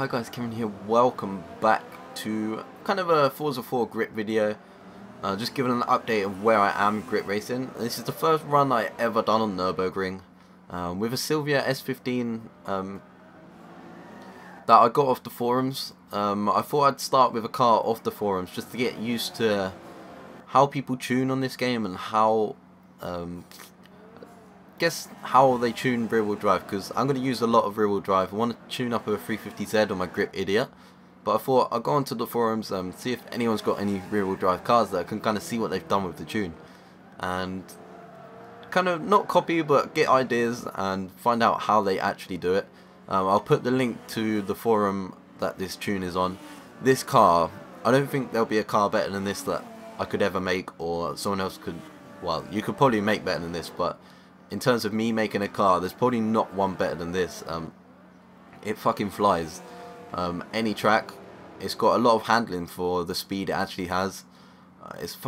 Hi guys, Kevin here. Welcome back to kind of a Forza 4 grip video. Just giving an update of where I am grip racing. This is the first run I ever done on Nurburgring with a Silvia S15 that I got off the forums. I thought I'd start with a car off the forums just to get used to how people tune on this game and how guess how they tune rear wheel drive, because I'm going to use a lot of rear wheel drive. I want to tune up a 350Z on my grip idiot, but I thought I'll go onto the forums and see if anyone's got any rear wheel drive cars that I can kind of see what they've done with the tune and kind of not copy but get ideas and find out how they actually do it. I'll put the link to the forum that this tune is on. This car, I don't think there'll be a car better than this that I could ever make, or someone else could. Well, you could probably make better than this, but in terms of me making a car, there's probably not one better than this. It fucking flies. Any track, it's got a lot of handling for the speed it actually has. I just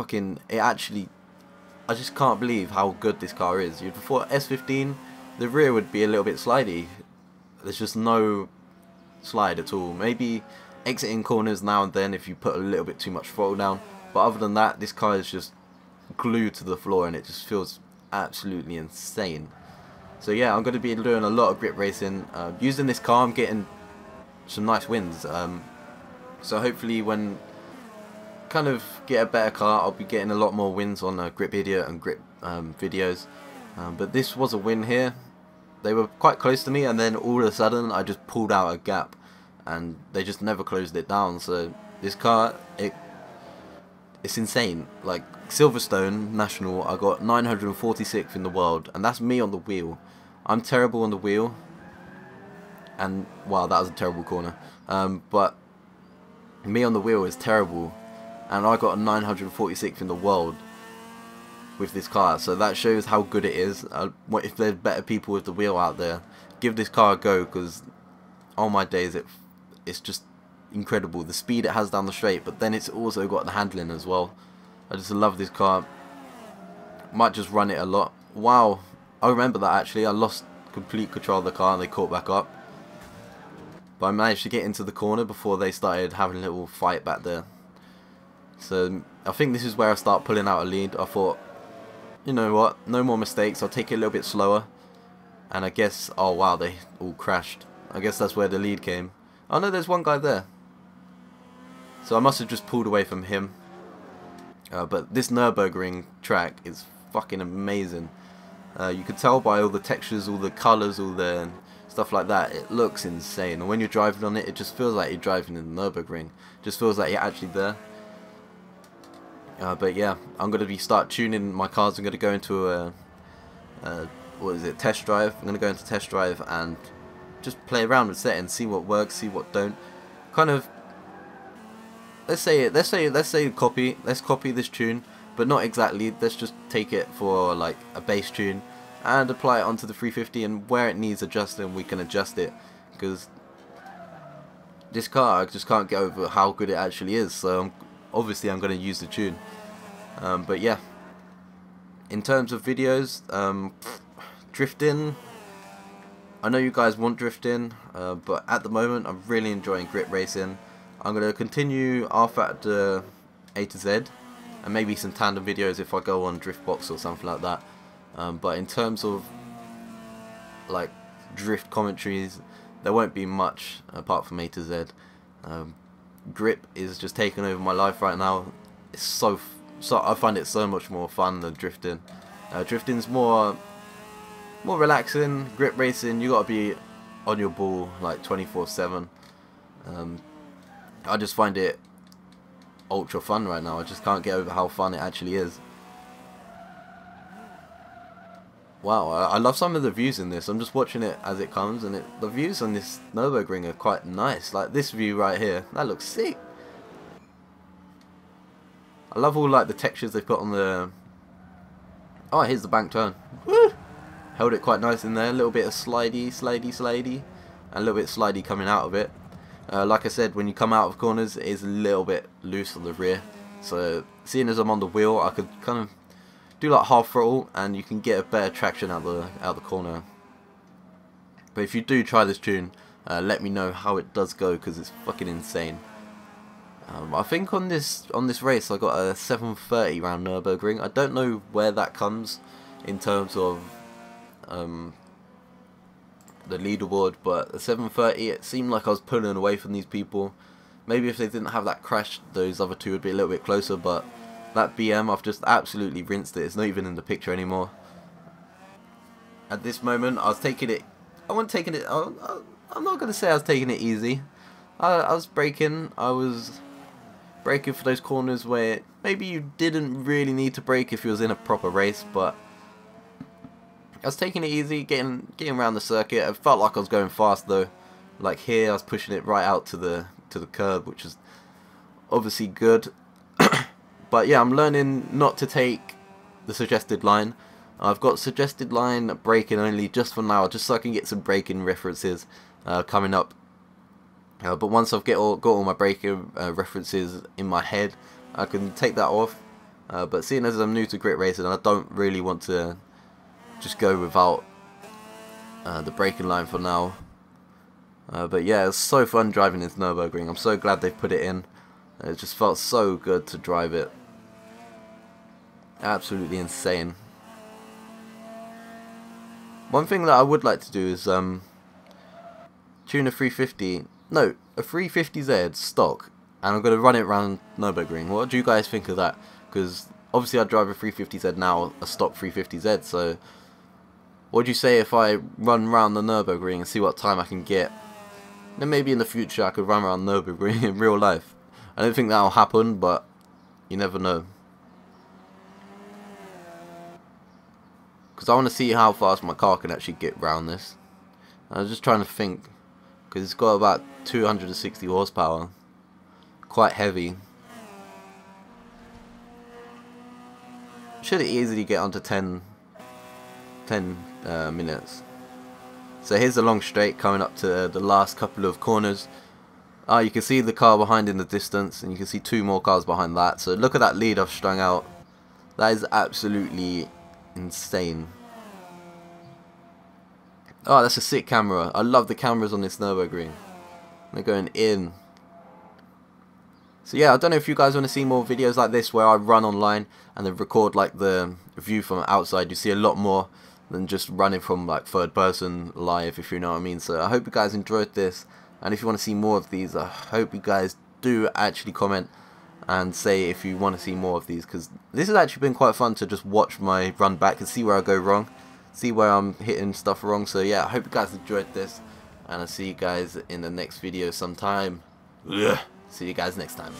can't believe how good this car is. You'd thought S15, the rear would be a little bit slidey. There's just no slide at all. Maybe exiting corners now and then if you put a little bit too much throttle down. But other than that, this car is just glued to the floor and it just feels absolutely insane. So yeah, I'm going to be doing a lot of grip racing. Using this car, I'm getting some nice wins. So hopefully when kind of get a better car, I'll be getting a lot more wins on Grip Idiot and Grip videos. But this was a win here. They were quite close to me, and then all of a sudden I just pulled out a gap, and they just never closed it down. So this car, it's insane. Like Silverstone National, I got 946th in the world, and that's me on the wheel. I'm terrible on the wheel, and wow, that was a terrible corner. But me on the wheel is terrible, and I got a 946th in the world with this car. So that shows how good it is. If there's better people with the wheel out there, give this car a go, because oh my days, it's just incredible, the speed it has down the straight, but then it's also got the handling as well. I just love this car. Might just run it a lot. Wow, I remember that actually. I lost complete control of the car and they caught back up, but I managed to get into the corner before they started having a little fight back there. So I think this is where I start pulling out a lead. I thought, you know what, no more mistakes, I'll take it a little bit slower. And I guess, oh wow, they all crashed. I guess that's where the lead came. Oh no, there's one guy there. So I must have just pulled away from him. But this Nurburgring track is fucking amazing. You could tell by all the textures, all the colours, all the stuff like that. It looks insane. And when you're driving on it, it just feels like you're driving in the Nurburgring. It just feels like you're actually there. But yeah, I'm going to start tuning my cars. I'm going to go into a test drive. I'm going to go into test drive and just play around with settings, see what works, see what don't. Kind of, let's copy this tune, but not exactly. Let's just take it for like a bass tune and apply it onto the 350, and where it needs adjusting we can adjust it, because this car, I just can't get over how good it actually is. So obviously I'm going to use the tune. But yeah, in terms of videos, drifting, I know you guys want drifting, but at the moment I'm really enjoying grip racing. I'm going to continue R Factor A to Z, and maybe some tandem videos if I go on Driftbox or something like that. But in terms of like drift commentaries, there won't be much apart from A to Z. Grip is just taking over my life right now. It's so I find it so much more fun than drifting. Drifting's more relaxing. Grip racing, you gotta be on your ball like 24/7. I just find it ultra fun right now. I just can't get over how fun it actually is. Wow, I love some of the views in this. I'm just watching it as it comes, and the views on this Nurburgring are quite nice. Like this view right here, that looks sick. I love all like the textures they've put on the. Oh, here's the bank turn. Woo! Held it quite nice in there. A little bit of slidey, and a little bit slidey coming out of it. Like I said, when you come out of corners, it is a little bit loose on the rear. So seeing as I'm on the wheel, I could kind of do like half throttle, and you can get a better traction out the corner. But if you do try this tune, let me know how it does go, because it's fucking insane. I think on this race I got a 7:30 round Nurburgring. I don't know where that comes in terms of the leaderboard, but the 7:30, it seemed like I was pulling away from these people. Maybe if they didn't have that crash, those other two would be a little bit closer, but that BM, I've just absolutely rinsed it. It's not even in the picture anymore. At this moment, I was taking it, I'm not going to say I was taking it easy. I was braking for those corners where maybe you didn't really need to brake if you was in a proper race, but I was taking it easy, getting around the circuit. I felt like I was going fast though. Like here, I was pushing it right out to the curb, which is obviously good. But yeah, I'm learning not to take the suggested line. I've got suggested line braking only just for now, just so I can get some braking references coming up. But once I've got all my braking references in my head, I can take that off. But seeing as I'm new to grit racing, I don't really want to just go without the braking line for now. But yeah, it's so fun driving this Nurburgring. I'm so glad they put it in. It just felt so good to drive it. Absolutely insane. One thing that I would like to do is tune a 350. No, a 350Z stock, and I'm going to run it around Nurburgring. What do you guys think of that? Because obviously I drive a 350Z now, a stock 350Z, so what do you say if I run around the Nurburgring and see what time I can get? Then maybe in the future I could run around Nurburgring in real life. I don't think that'll happen, but you never know. Because I want to see how fast my car can actually get round this. I was just trying to think, because it's got about 260 horsepower. Quite heavy. Should easily get onto 10 minutes. So here's the long straight coming up to the last couple of corners. You can see the car behind in the distance, and you can see two more cars behind that. So look at that lead I've strung out. That is absolutely insane. Oh, that's a sick camera. I love the cameras on this Nurburgring. They're going in. So yeah, I don't know if you guys want to see more videos like this where I run online and then record like the view from outside. You see a lot more than just running from like third person live, if you know what I mean. So I hope you guys enjoyed this, and if you want to see more of these, I hope you guys do actually comment and say if you want to see more of these, because this has actually been quite fun to just watch my run back and see where I go wrong, see where I'm hitting stuff wrong. So yeah, I hope you guys enjoyed this, and I'll see you guys in the next video sometime. Ugh. See you guys next time.